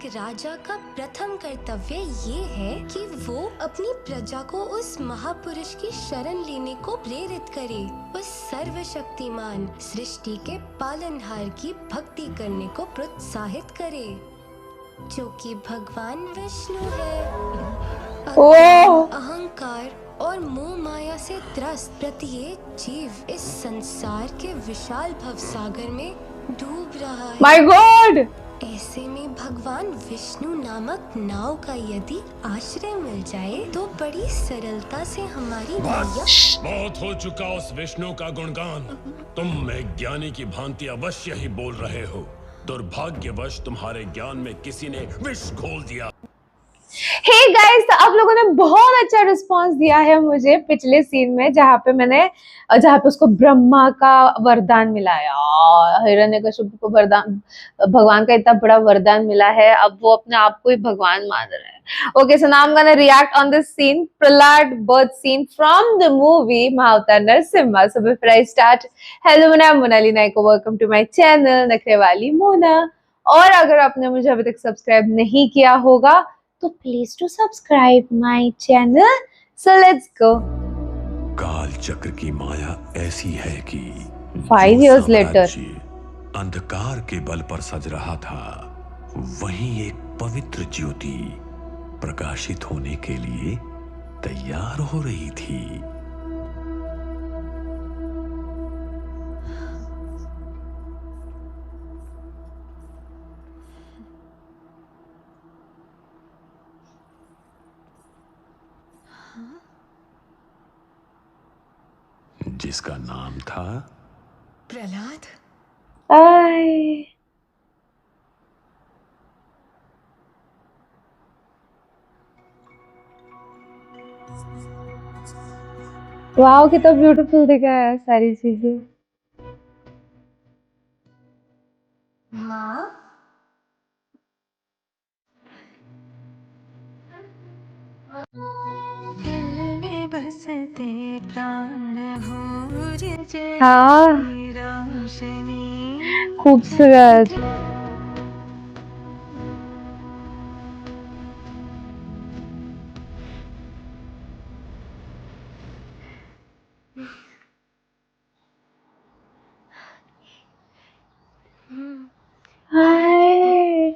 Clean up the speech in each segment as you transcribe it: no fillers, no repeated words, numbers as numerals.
एक राजा का प्रथम कर्तव्य ये है कि वो अपनी प्रजा को उस महापुरुष की शरण लेने को प्रेरित करे, उस सर्वशक्तिमान सृष्टि के पालनहार की भक्ति करने को प्रोत्साहित करे, जो कि भगवान विष्णु है। अहंकार और मोह माया से त्रस्त प्रत्येक जीव इस संसार के विशाल भवसागर में डूब रहा है। My God! ऐसे में भगवान विष्णु नामक नाव का यदि आश्रय मिल जाए तो बड़ी सरलता से हमारी बहुत हो चुका उस विष्णु का गुणगान। तुम एक ज्ञानी की भांति अवश्य ही बोल रहे हो। दुर्भाग्यवश तुम्हारे ज्ञान में किसी ने विष घोल दिया। हे गाइस, तो आप लोगों ने बहुत अच्छा रिस्पांस दिया है मुझे पिछले सीन में, जहाँ पे उसको ब्रह्मा का वरदान मिला है। हिरण्यकशिप को वरदान, भगवान का इतना बड़ा वरदान मिला है, अब वो अपने आप को ही भगवान मान रहे हैं। Okay, so now I am gonna react on this scene, Prahlad birth scene from the movie Mahavatar Narsimha. So before I start, hello, मैं Monali Nayak, welcome to my channel Nakhre Wali Mona. और अगर आपने मुझे अभी तक सब्सक्राइब नहीं किया होगा तो please to subscribe my channel. So let's go. काल चक्र की माया ऐसी है कि 5 years later अंधकार के बल पर सज रहा था, वहीं एक पवित्र ज्योति प्रकाशित होने के लिए तैयार हो रही थी। जिसका नाम था प्रहलाद। वाओ, कितना ब्यूटीफुल दिखा है सारी चीजें। माँ, बसते प्राण हो जय हाँ, रोशनी। खूबसूरत। हाय,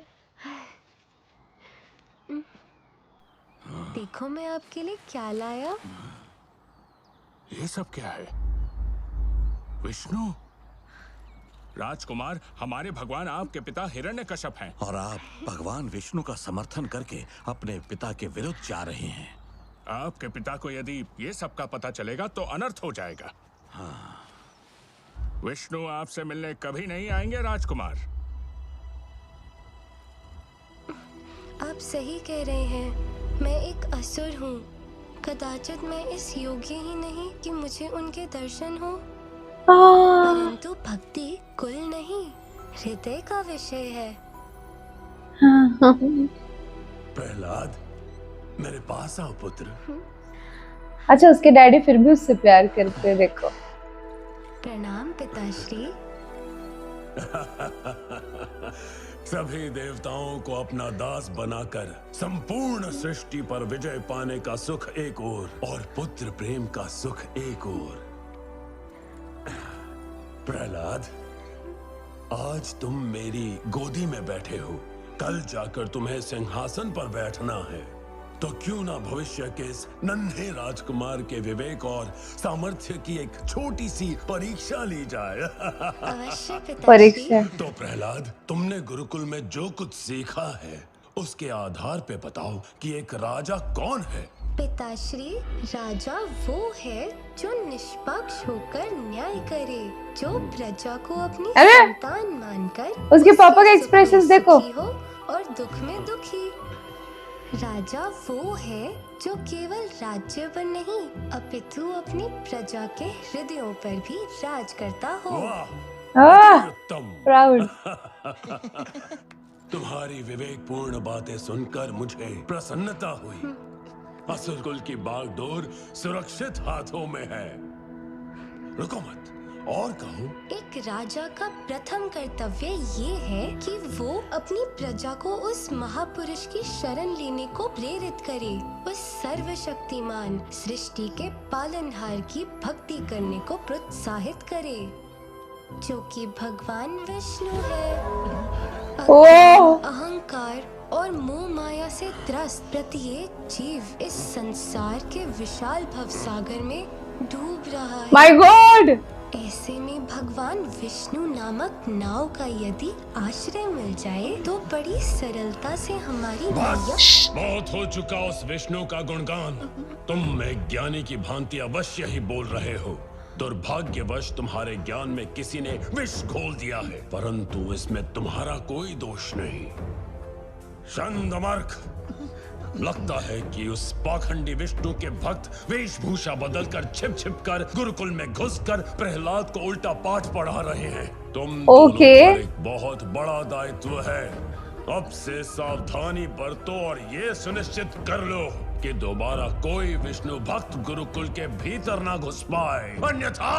देखो मैं आपके लिए क्या लाया। ये सब क्या है? विष्णु, राजकुमार, हमारे भगवान आपके पिता हिरण्यकश्यप हैं। और आप भगवान विष्णु का समर्थन करके अपने पिता के विरुद्ध जा रहे हैं। आपके पिता को यदि ये सब का पता चलेगा तो अनर्थ हो जाएगा। हाँ। विष्णु आपसे मिलने कभी नहीं आएंगे राजकुमार। आप सही कह रहे हैं, मैं एक असुर हूँ। कदाचित मैं इस योग्य ही नहीं कि मुझे उनके दर्शन हो, परंतु भक्ति कुल नहीं, हृदय का विषय है। प्रहलाद, मेरे पास आओ पुत्र। अच्छा, उसके डैडी फिर भी उससे प्यार करते, देखो। प्रणाम पिताश्री। सभी देवताओं को अपना दास बनाकर संपूर्ण सृष्टि पर विजय पाने का सुख एक और पुत्र प्रेम का सुख एक और। प्रहलाद, आज तुम मेरी गोदी में बैठे हो, कल जाकर तुम्हें सिंहासन पर बैठना है, तो क्यों ना भविष्य के इस नन्हे राजकुमार के विवेक और सामर्थ्य की एक छोटी सी परीक्षा ली जाए। अवश्य पिताश्री। परीक्षा। तो प्रहलाद, तुमने गुरुकुल में जो कुछ सीखा है उसके आधार पे बताओ कि एक राजा कौन है। पिताश्री, राजा वो है जो निष्पक्ष होकर न्याय करे, जो प्रजा को अपनी संतान मानकर उसके पापा के एक्सप्रेशंस देखो हो और दुख में दुखी। राजा वो है जो केवल राज्य पर नहीं अपितु अपनी प्रजा के हृदयों पर भी राज करता हो। उत्तम। प्राउड। तुम्हारी विवेकपूर्ण बातें सुनकर मुझे प्रसन्नता हुई। असुरकुल की बागडोर सुरक्षित हाथों में है। रुको मत और कहो। एक राजा का प्रथम कर्तव्य ये है कि वो अपनी प्रजा को उस महापुरुष की शरण लेने को प्रेरित करे, उस सर्वशक्तिमान सृष्टि के पालनहार की भक्ति करने को प्रोत्साहित करे, जो कि भगवान विष्णु है। ओह! अहंकार और मोह माया से त्रस्त प्रत्येक जीव इस संसार के विशाल भवसागर में डूब रहा है। My God! ऐसे में भगवान विष्णु नामक नाव का यदि आश्रय मिल जाए तो बड़ी सरलता से हमारी बस बहुत हो चुका उस विष्णु का गुणगान। तुम एक ज्ञानी की भांति अवश्य ही बोल रहे हो। दुर्भाग्यवश तुम्हारे ज्ञान में किसी ने विष घोल दिया है, परंतु इसमें तुम्हारा कोई दोष नहीं। शंदमर्क, लगता है कि उस पाखंडी विष्णु के भक्त वेशभूषा बदलकर छिप छिप कर गुरुकुल में घुसकर प्रहलाद को उल्टा पाठ पढ़ा रहे हैं। तुम दोनों पर एक बहुत बड़ा दायित्व है। अब से सावधानी बरतो और ये सुनिश्चित कर लो कि दोबारा कोई विष्णु भक्त गुरुकुल के भीतर ना घुस पाए, अन्यथा।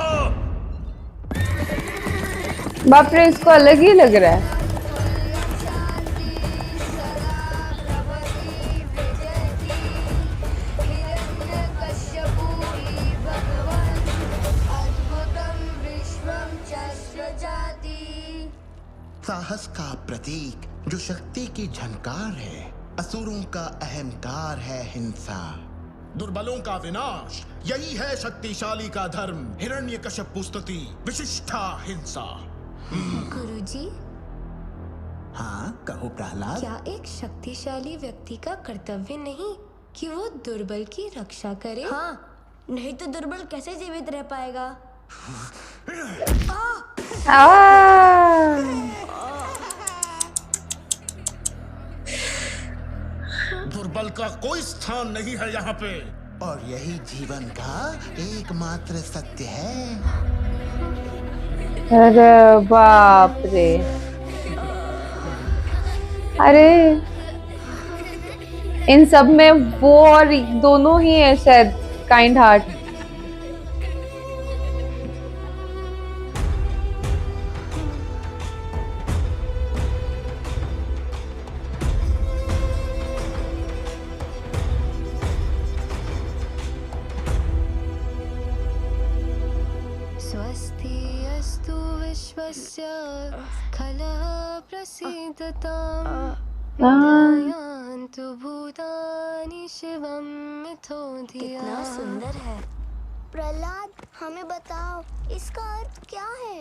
बाप रे, इसको अलग ही लग रहा है। साहस का प्रतीक जो शक्ति की झनकार है, असुरों का अहंकार है हिंसा, दुर्बलों का विनाश यही है शक्तिशाली का धर्म। हिरण्यकश्यप स्तुति विशिष्टा हिंसा। गुरुजी, हाँ कहो प्रहलाद। क्या एक शक्तिशाली व्यक्ति का कर्तव्य नहीं कि वो दुर्बल की रक्षा करे? हाँ, नहीं तो दुर्बल कैसे जीवित रह पाएगा? दुर्बल का कोई स्थान नहीं है यहाँ पे। और यही जीवन का एकमात्र सत्य है। अरे बाप रे, अरे इन सब में वो और दोनों ही है शायद काइंड हार्ट। स्वस्ति अस्तु विश्वस्य खलः प्रसीदताम् विद्यायान्तु भूतानि शिवं मिथो धिया। कितना सुंदर है। प्रहलाद, हमें बताओ इसका अर्थ क्या है?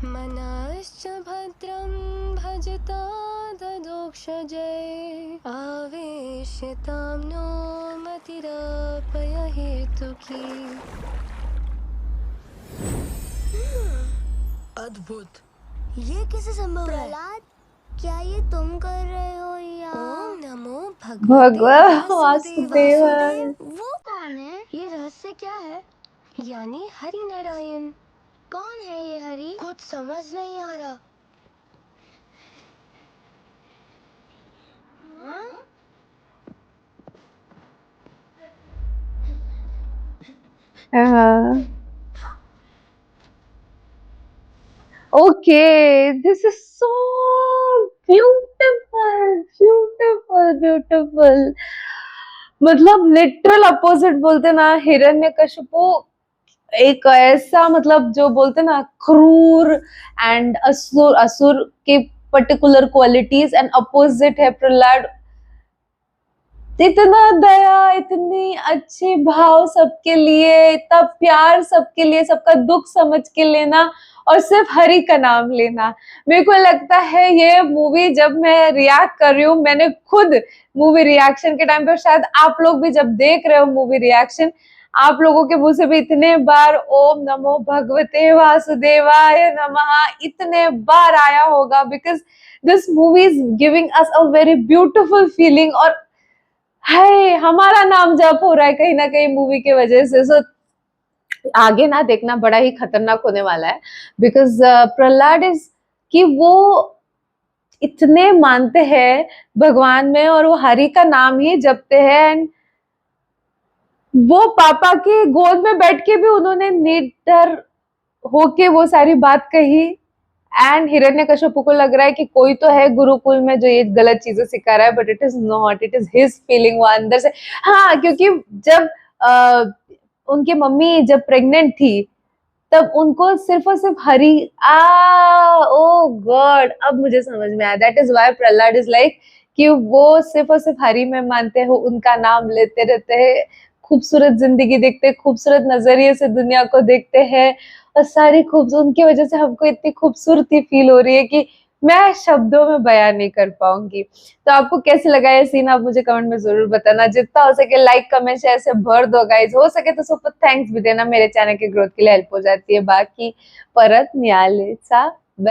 मनाश्च भद्रं भजता ददोक्षजय आवेश्यतां नो मतिरपय हेतुकी। अद्भुत। ये कैसे संभव है? प्रहलाद, क्या ये तुम कर रहे हो या? ओम नमो भगवान वासुदेवाय। वासुदेवाय। वो कौन है? ये रहस्य क्या है? यानी हरि नारायण। कौन है ये हरि? कुछ समझ नहीं आ रहा। Okay, this is so beautiful, beautiful, beautiful. मतलब लिटरल अपोजिट बोलते ना, हिरण्यकशिपु एक ऐसा मतलब जो बोलते ना क्रूर एंड असुर, असुर के पर्टिकुलर क्वालिटीज, एंड अपोजिट है प्रहलाद। इतना दया, इतनी अच्छे भाव सबके लिए, इतना प्यार सबके लिए, सबका दुख समझ के लेना और सिर्फ हरि का नाम लेना। मेरे को लगता है ये मूवी जब मैं रिएक्ट कर रही हूँ, मैंने खुद मूवी रिएक्शन के टाइम पर, शायद आप लोग भी जब देख रहे हो मूवी रिएक्शन, आप लोगों के मुंह से भी इतने बार ओम नमो भगवते वासुदेवाय नमः इतने बार आया होगा, because this movie is giving us a very beautiful feeling. और है हमारा नाम जप हो रहा है कहीं ना कहीं मूवी की वजह से। सो आगे ना देखना बड़ा ही खतरनाक होने वाला है, बिकॉज प्रहलाद इज कि वो इतने मानते हैं भगवान में और वो हरि का नाम ही जपते हैं। एंड वो पापा के गोद में बैठ के भी उन्होंने निडर होके वो सारी बात कही, एंड हिरण्यकश्यप को लग रहा है कि कोई तो है गुरुकुल में जो ये गलत चीजें सिखा रहा है, but it is not, it is his feeling. वो अंदर से, हाँ, क्योंकि जब उनकी मम्मी जब प्रेग्नेंट थी तब उनको सिर्फ और सिर्फ हरि, ओ गॉड, अब मुझे समझ में आया, that is why Prahlad is like कि वो सिर्फ और सिर्फ हरि में मानते हो, उनका नाम लेते रहते हैं, खूबसूरत जिंदगी देखते हैं, खूबसूरत नजरिए से दुनिया को देखते हैं, और सारी खूबसूरत उनकी वजह से हमको इतनी खूबसूरती फील हो रही है कि मैं शब्दों में बयान नहीं कर पाऊंगी। तो आपको कैसे लगा ये सीन, आप मुझे कमेंट में जरूर बताना। जितना हो सके लाइक कमेंट शेयर से भर दो गाइज, हो सके तो सुपर थैंक्स भी देना, मेरे चैनल के ग्रोथ के लिए हेल्प हो जाती है। बाकी परत न्यायालय सा